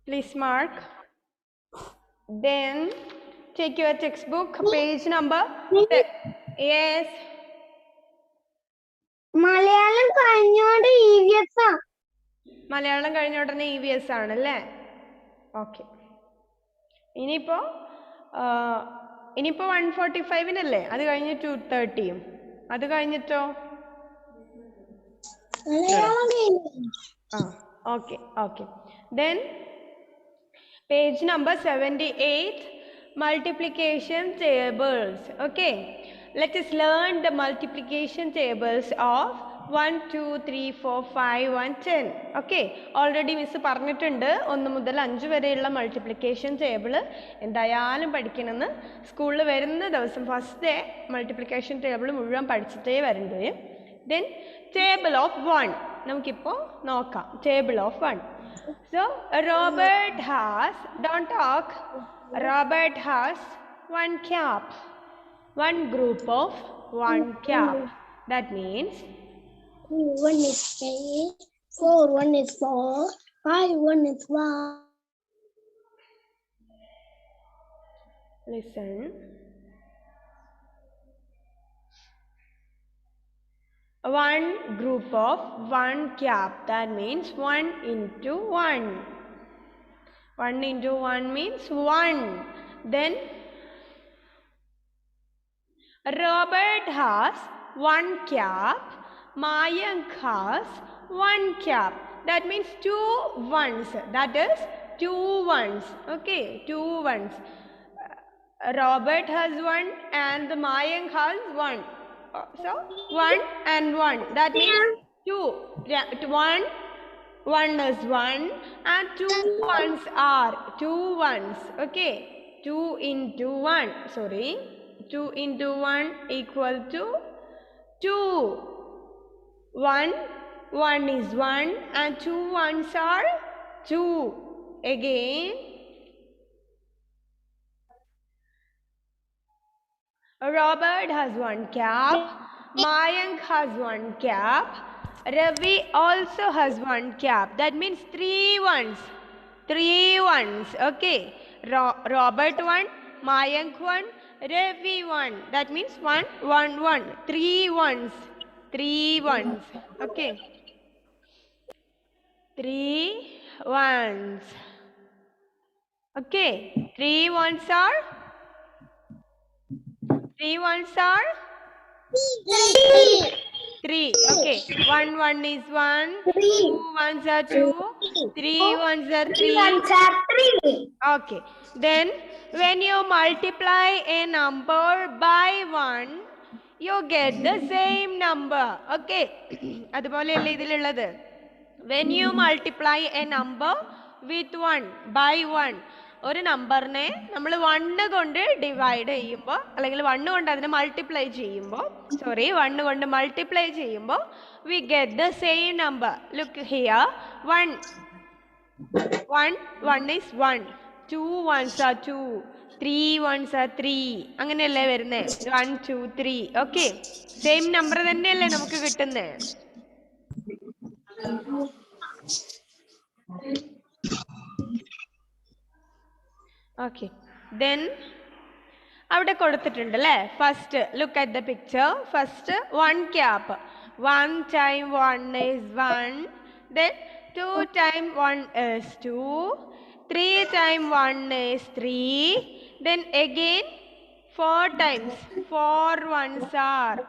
Please mark. Then take your textbook, page number. Yes. Malayalam കഴിഞ്ഞോണ്ട് EVS ആ. മലയാളം കഴിഞ്ഞ ഉടനെ EVS ആണല്ലേ? ഓക്കെ. ഇനിയിപ്പോ 145-നല്ലേ? അത് കഴിഞ്ഞ് 230-യും. അത് കഴിഞ്ഞിട്ടോ? Okay. Then page number 78, multiplication tables. Okay. Let us learn the multiplication tables of 1, 2, 3, 4, 5, 1, 10. Okay. Already Miss പറഞ്ഞിട്ടുണ്ട് 1 മുതൽ 5 വരെയുള്ള multiplication table എന്തായാലും പഠിക്കണമെന്ന്. സ്കൂളിൽ വരുന്ന ദിവസം ഫസ്റ്റ് ഡേ multiplication table മുഴുവൻ പഠിച്ചിട്ടേ വരണ്ടേ. Then table of 1. നമുക്കിപ്പോ നോക്കാം. Table of 1. So Robert has, don't talk, Robert has 1 cap. 1 group of 1 cap. That means 1 is 8, 4, 1 is 4, 5, 1 is 1. Listen. One group of 1 cap. That means 1 into 1. 1 into 1 means 1. Then Robert has 1 cap. Mayank has 1 cap. That means 2 ones. That is 2 ones. Okay, 2 ones. Robert has 1 and Mayank has 1. So 1 and 1. That means 2. 1 is 1 and 2 ones are 2 ones. Okay. 2 into 1. Sorry. 2 into 1 equal to 2. 1 is 1 and 2 ones are 2. Again. Robert has 1 cap. Mayank has 1 cap. Ravi also has 1 cap. That means 3 ones. 3 ones. Okay. Robert 1, Mayank 1, Ravi 1. That means 1, 1, 1. 3 ones. 3 ones. Okay. 3 ones. Okay. 3 ones are? 3 ones are? 3. Okay. 1 1 is 1. 2 ones are 2. 3 ones are 3. Okay. Then when you multiply a number by 1, you get the same number. Okay. അതുപോലെയല്ലേ ഇതിലുള്ളത്. When you multiply a number with 1 by 1, ഒരു നമ്പറിനെ നമ്മൾ 1 കൊണ്ട് divide ചെയ്യുമ്പോൾ അല്ലെങ്കിൽ 1 കൊണ്ട് അതിനെ multiply ചെയ്യുമ്പോൾ 1 കൊണ്ട് മൾട്ടിപ്ലൈ ചെയ്യുമ്പോൾ we get the same number. Look here. 1 is 1. 2 ones are 2. 3 ones are 3. അങ്ങനെയല്ലേ വരുന്നേ? 1 2 3. Okay. സെയിം നമ്പർ തന്നെയല്ലേ നമുക്ക് കിട്ടുന്നേ? Okay. Then അവിടെ കൊടുത്തിട്ടുണ്ട് അല്ലേ? First look at the picture. First 1 cap. 1 times 1 is 1. Then 2 times 1 is 2. 3 times 1 is 3. Then again 4 times. 4 ones are.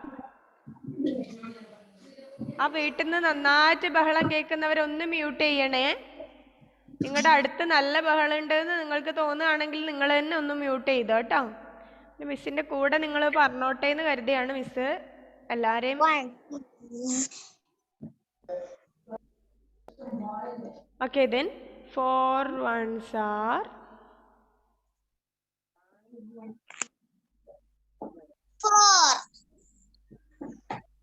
ആ വീട്ടിൽ നിന്ന് നന്നായിട്ട് ബഹളം കേൾക്കുന്നവരൊന്ന് മ്യൂട്ട് ചെയ്യണേ. നിങ്ങളുടെ അടുത്ത് നല്ല ബഹളം ഉണ്ടെന്ന് നിങ്ങൾക്ക് തോന്നുകയാണെങ്കിൽ നിങ്ങൾ തന്നെ ഒന്ന് മ്യൂട്ട് ചെയ്തോ കേട്ടോ. മിസ്സിന്റെ കൂടെ നിങ്ങൾ പറഞ്ഞോട്ടെ എന്ന് കരുതിയാണ് മിസ് എല്ലാരെയും. Okay, then 4 ones are 4.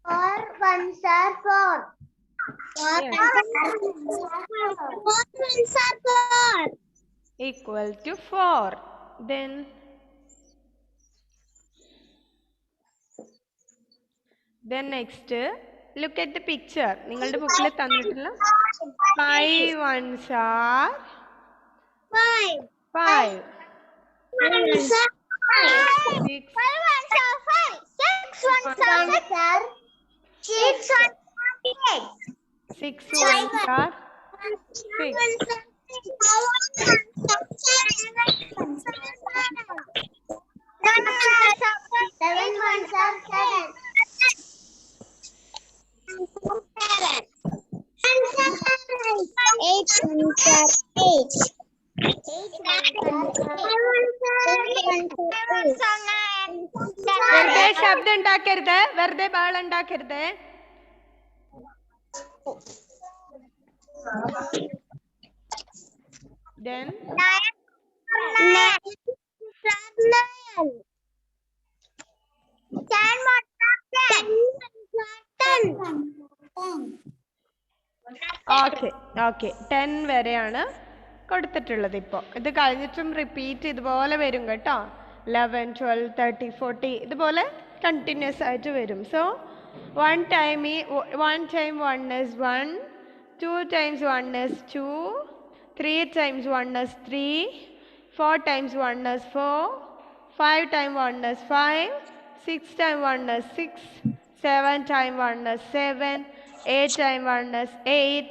4 ones are 4. 4 ones are 4. Equal to 4. Then next look at the picture. നിങ്ങളുടെ ബുക്കിൽ തന്നിട്ടുള്ള 5 ones are 5, 6, 6 ones are 6. വെറുതെ ശബ്ദം ഉണ്ടാക്കരുത്, വെറുതെ ബഹളം ഉണ്ടാക്കരുത്. Then ഓക്കെ 10 വരെയാണ് കൊടുത്തിട്ടുള്ളത്. ഇപ്പോൾ ഇത് കഴിഞ്ഞിട്ടും റിപ്പീറ്റ് ഇതുപോലെ വരും കേട്ടോ. 11, 12, 30, 40 ഇതുപോലെ കണ്ടിന്യൂസ് ആയിട്ട് വരും. So 1 time 1 is 1, 2 times 1 is 2, 3 times 1 is 3, 4 times 1 is 4, 5 times 1 is 5, 6 times 1 is 6, 7 times 1 is 7, 8 times 1 is 8,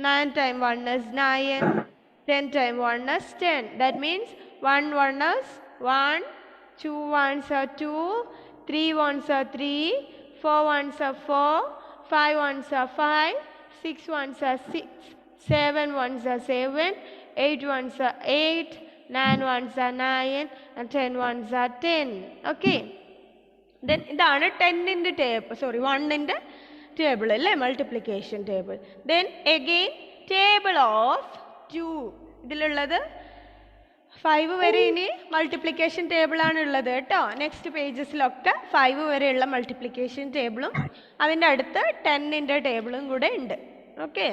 9 times 1 is 9, 10 times 1 is 10. That means 1 is 1, 2 ones are 2, 3 ones are 3, 4 ones are 4, 5 ones are 5, 6 ones are 6, 7 ones are 7, 8 ones are 8, 9 ones are 9, and 10 ones are 10. Okay. Then ഇതാണ് 10ന്റെ table, 1ന്റെ table അല്ലേ, multiplication table. Then again table of 2. ഇതിലുള്ളത് 5 വരെ ഇനി multiplication ടേബിളാണ് ഉള്ളത് കേട്ടോ. Next പേജസിലൊക്കെ 5 വരെയുള്ള multiplication ടേബിളും അതിൻ്റെ അടുത്ത് 10ന്റെ ടേബിളും കൂടെ ഉണ്ട്. ഓക്കെ.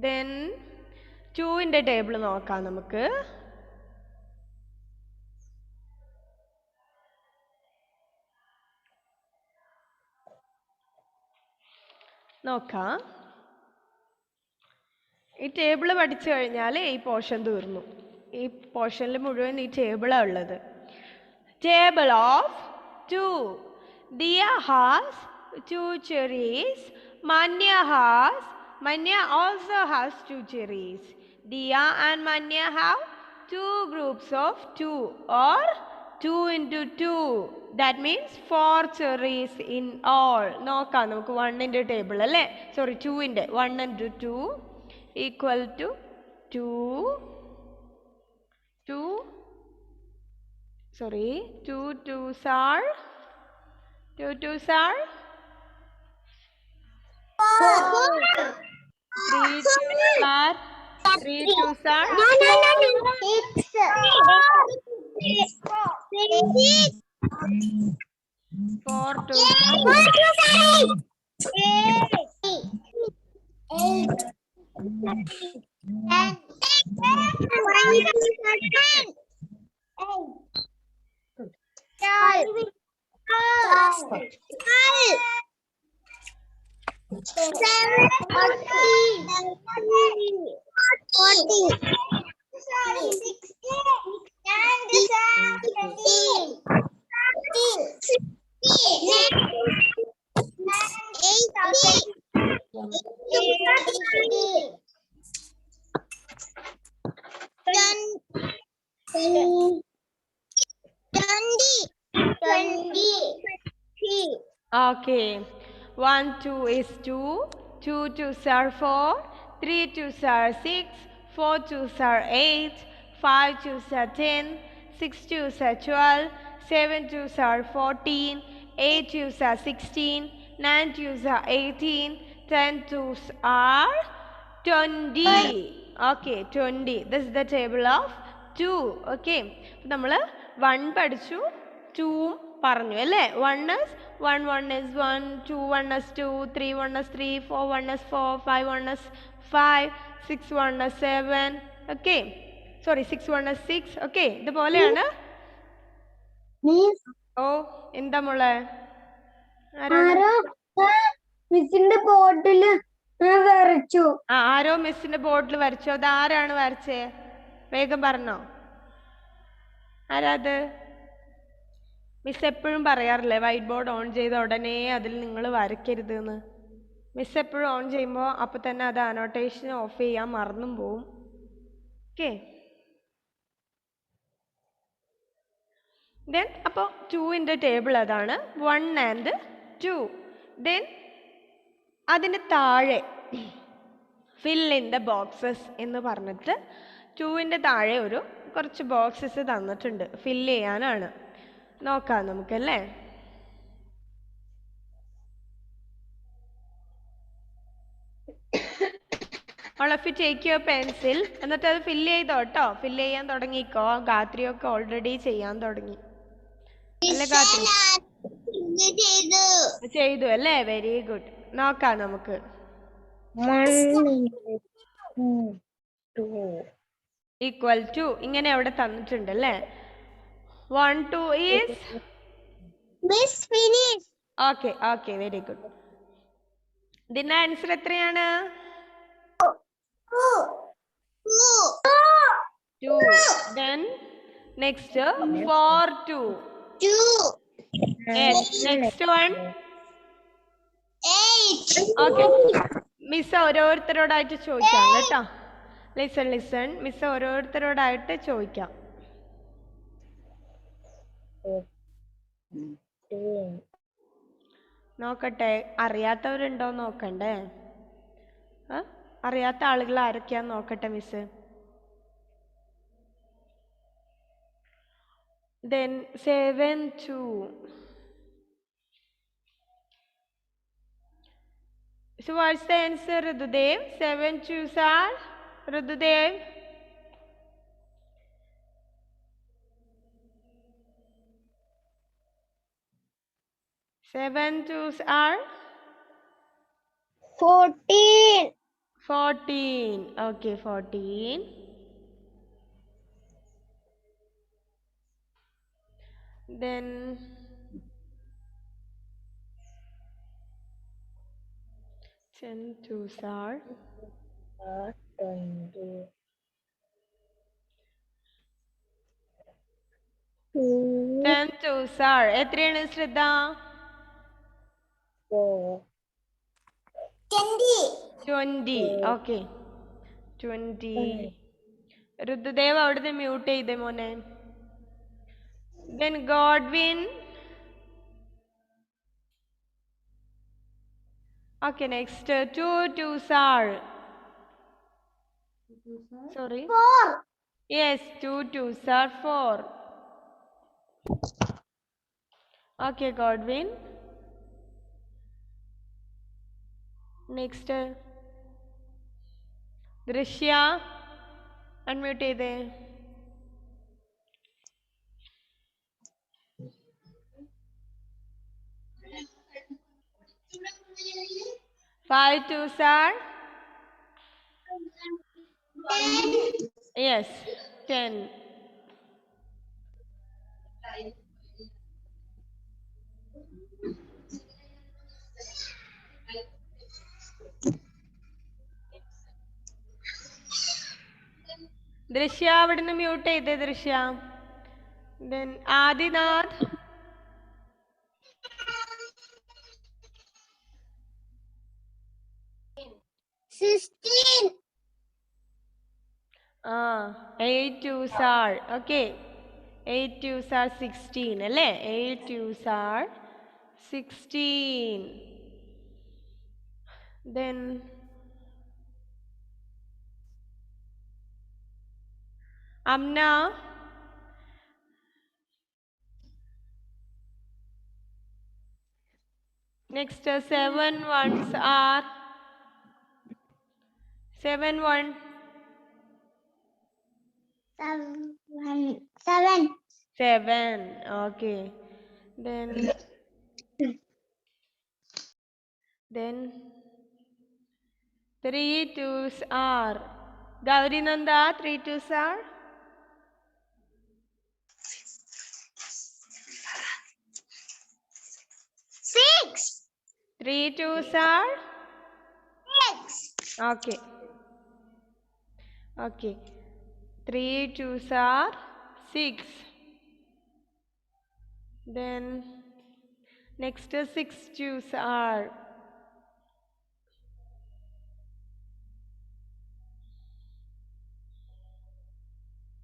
ദെൻ 2ന്റെ ടേബിൾ നോക്കാം നമുക്ക്. നോക്കാം. ഈ ടേബിൾ പഠിച്ചു കഴിഞ്ഞാൽ ഈ പോർഷൻ തീർന്നു. ഈ പോർഷനിൽ മുഴുവൻ ഈ ടേബിളാണ് ഉള്ളത്. Table of 2. Diya has 2 cherries. Manya also has 2 cherries. Diya and Manya have 2 groups of 2 or 2 into 2. That means 4 cherries in all. നോക്കാം നമുക്ക് 1ന്റെ ടേബിൾ അല്ലേ, 2ന്റെ 1 into 2 equal to 2 twos are 2 twos are 4. 3 twos are 3 twos are 4 twos Okay. 1 2 is 2, 2 twos are 4, 3 twos are 6, 4 twos are 8, 5 twos are 10, 6 twos are 12, 7 twos are 14, 8 twos are 16, 9 twos are 18, 10 twos are 20. Okay, 20. This is the table of 2. Okay. നമ്മൾ 1 പഠിച്ചു, 2 പറഞ്ഞു അല്ലേ. 1 is 1 1, 2 1 is 2, 3 1 is 3, 4 1 is 4, 5 1 is 5, 6 1 is 7. Okay. 6 1 is 6. Okay. ഇതുപോലെയാണ് Miss, ഓ എന്താ മോളെ? ആരാണ്? മിസ്സിന്റെ ബോർഡില് വരച്ചു. ആരോ മിസ്സിന്റെ ബോർഡിൽ വരച്ചോ? അത് ആരാണ് വരച്ചേ? വേഗം പറഞ്ഞോ. ആരാത്? മിസ് എപ്പോഴും പറയാറില്ലേ വൈറ്റ് ബോർഡ് ഓൺ ചെയ്ത ഉടനെ അതിൽ നിങ്ങൾ വരയ്ക്കരുത് എന്ന്. മിസ് എപ്പോഴും ഓൺ ചെയ്യുമ്പോൾ അപ്പോൾ തന്നെ അത് അനോട്ടേഷൻ ഓഫ് ചെയ്യാൻ മറന്നും പോവും. ഓക്കെ. ദെൻ അപ്പോൾ 2ൻ്റെ ടേബിൾ അതാണ് 1 ആൻഡ് 2. ദെൻ അതിന് താഴെ ഫിൽ ഇൻ ദ ബോക്സസ് എന്ന് പറഞ്ഞിട്ട് 2ൻ്റെ താഴെ കുറച്ച് ബോക്സസ് തന്നിട്ടുണ്ട്, ഫില്ല് ചെയ്യാനാണ്. നോക്കാം നമുക്കല്ലേ. all of you take your pencil എന്നിട്ട് അത് ഫില്ല് ചെയ്തോ കേട്ടോ. ഫില്ല് ചെയ്യാൻ തുടങ്ങിക്കോ. ഗാത്രിയൊക്കെ ഓൾറെഡി ചെയ്യാൻ തുടങ്ങി അല്ലേ? ഗാത്രി ചെയ്തു അല്ലേ? Very good. നോക്കാം നമുക്ക്. ഈക്വൽ ടു ഇങ്ങനെ അവിടെ തന്നിട്ടുണ്ട് അല്ലേ? 1 2 is okay. Okay, very good. ഇതിന്റെ ആൻസർ എത്രയാണ്? 2. Then next 4 2. Yes. Next one 8. Okay. Miss ഓരോരുത്തരോടായിട്ട് ചോദിക്കാം കേട്ടോ. ലിസൺ. മിസ് ഓരോരുത്തരോടായിട്ട് ചോദിക്കാം. നോക്കട്ടെ, അറിയാത്തവരുണ്ടോ നോക്കണ്ടേ? അറിയാത്ത ആളുകൾ ആരൊക്കെയാന്ന് നോക്കട്ടെ miss. Then 7 2. So what's the answer, Rududev? 7 2s are Rududev. Seven twos are 14. 14. Okay, 14. Then 10 twos are 20. 10 twos are എത്രയാണ് ശ്രദ്ധ? 20. Okay, 20. ഋതുദേവ് അവിടുന്ന് മ്യൂട്ട് ചെയ്തേ മോനെ. Then Godwin. Okay, next 2 twos are sorry 4. yes, 2 twos are 4. Okay, Godwin. Next Drishya, unmute ചെയ്തേ. Five twos are 10. yes, 10. ദൃശ്യ അവിടുന്ന് mute ചെയ്തേ ദൃശ്യ. Then Adinath. 16. 8 twos are okay. 8 twos are 16 അല്ലേ? 8 twos are 16. Then Amna. Next 7 ones are 7 1. 7. 7. Okay. Then 3 twos are Gauri Nanda. 3 twos are 3 2s are? 6. Okay. Okay. 3 2s are 6. Then next 6 2s are?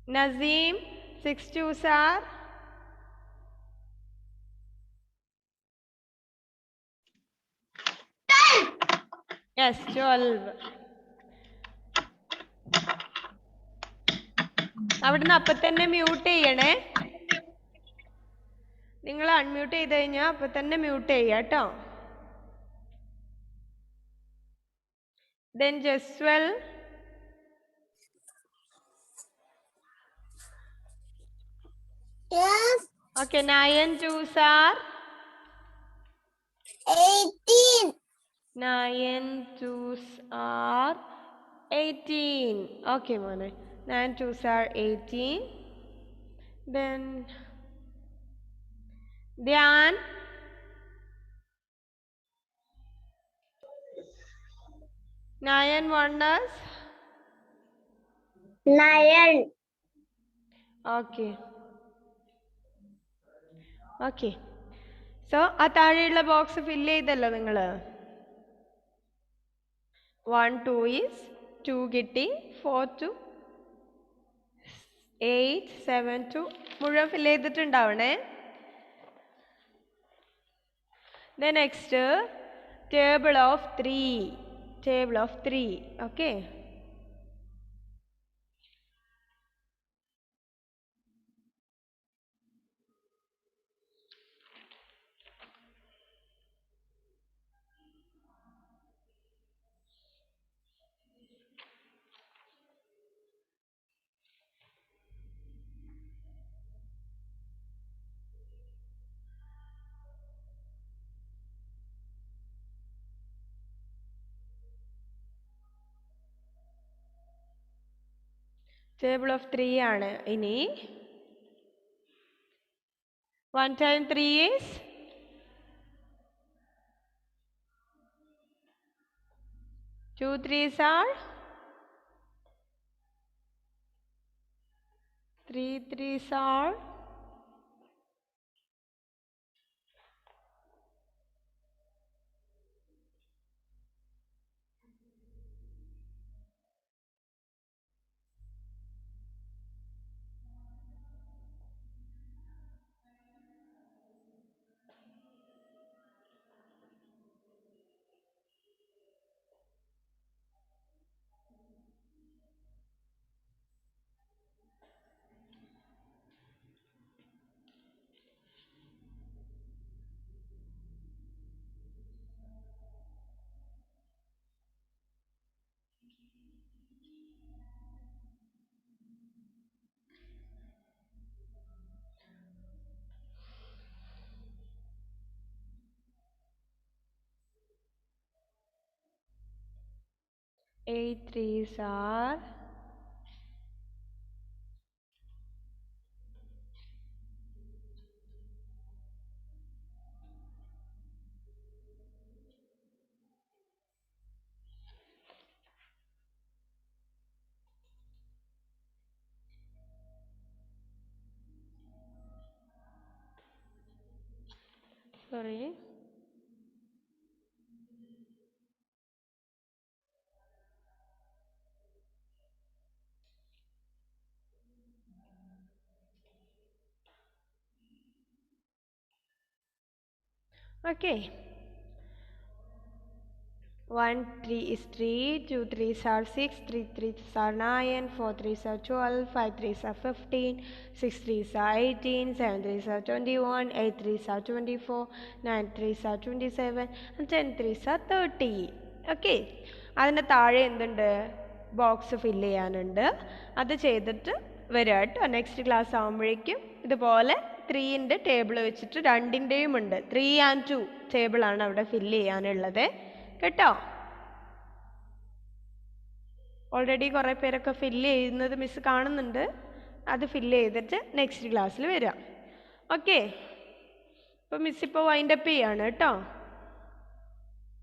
Nazim, 6 2s are? Yes, 12. അവിടുന്ന് അപ്പം തന്നെ mute ചെയ്യണേ. നിങ്ങൾ unmute ചെയ്ത് കഴിഞ്ഞാൽ അപ്പം തന്നെ mute ചെയ്യുക കേട്ടോ. Then Jaswal. Yes. Okay, 9 2s are? 18. 9 2s are 18. Okay, Mone. 9 2s are 18. Then Dhyan. 9 1s? 9. Okay. Okay. So, ആ താഴെയുള്ള ബോക്സ് ഫില്ല് ചെയ്തല്ലോ നിങ്ങൾ. 1 2 is 2 കിട്ടി. 4 2 8 7 2 മുഴുവൻ fill ചെയ്തിട്ടുണ്ടാവണേ. The next table of 3. Table of 3. Okay. Table of 3 ആണ് ഇനി. 1 times 3 is? 2 3s are? 3 3s are? Eight 3s are? Sorry. Okay. 1 3 is 3, 2 3s are 6, 3 3s are 9, 4 3s are 12, 5 3s are 15, 6 3s are 18, 7 3s are 21, 8 3s are 24, 9 3s are 27, and 10 3s are 30. Okay. അതിൻ്റെ താഴെ എന്തുണ്ട്? Box fill ചെയ്യാനുണ്ട്. അത് ചെയ്തിട്ട് വരിക കേട്ടോ. Next class ആകുമ്പോഴേക്കും ഇതുപോലെ 3ൻ്റെ ടേബിൾ വെച്ചിട്ട് 2ൻ്റെയും ഉണ്ട്. 3 and 2 ടേബിളാണ് അവിടെ ഫില്ല് ചെയ്യാനുള്ളത് കേട്ടോ. ഓൾറെഡി കുറേ പേരൊക്കെ ഫില്ല് ചെയ്യുന്നത് മിസ് കാണുന്നുണ്ട്. അത് ഫില്ല് ചെയ്തിട്ട് നെക്സ്റ്റ് ക്ലാസ്സിൽ വരാം. ഓക്കെ. അപ്പോൾ മിസ് ഇപ്പോൾ വൈൻഡപ്പ് ചെയ്യാണ് കേട്ടോ.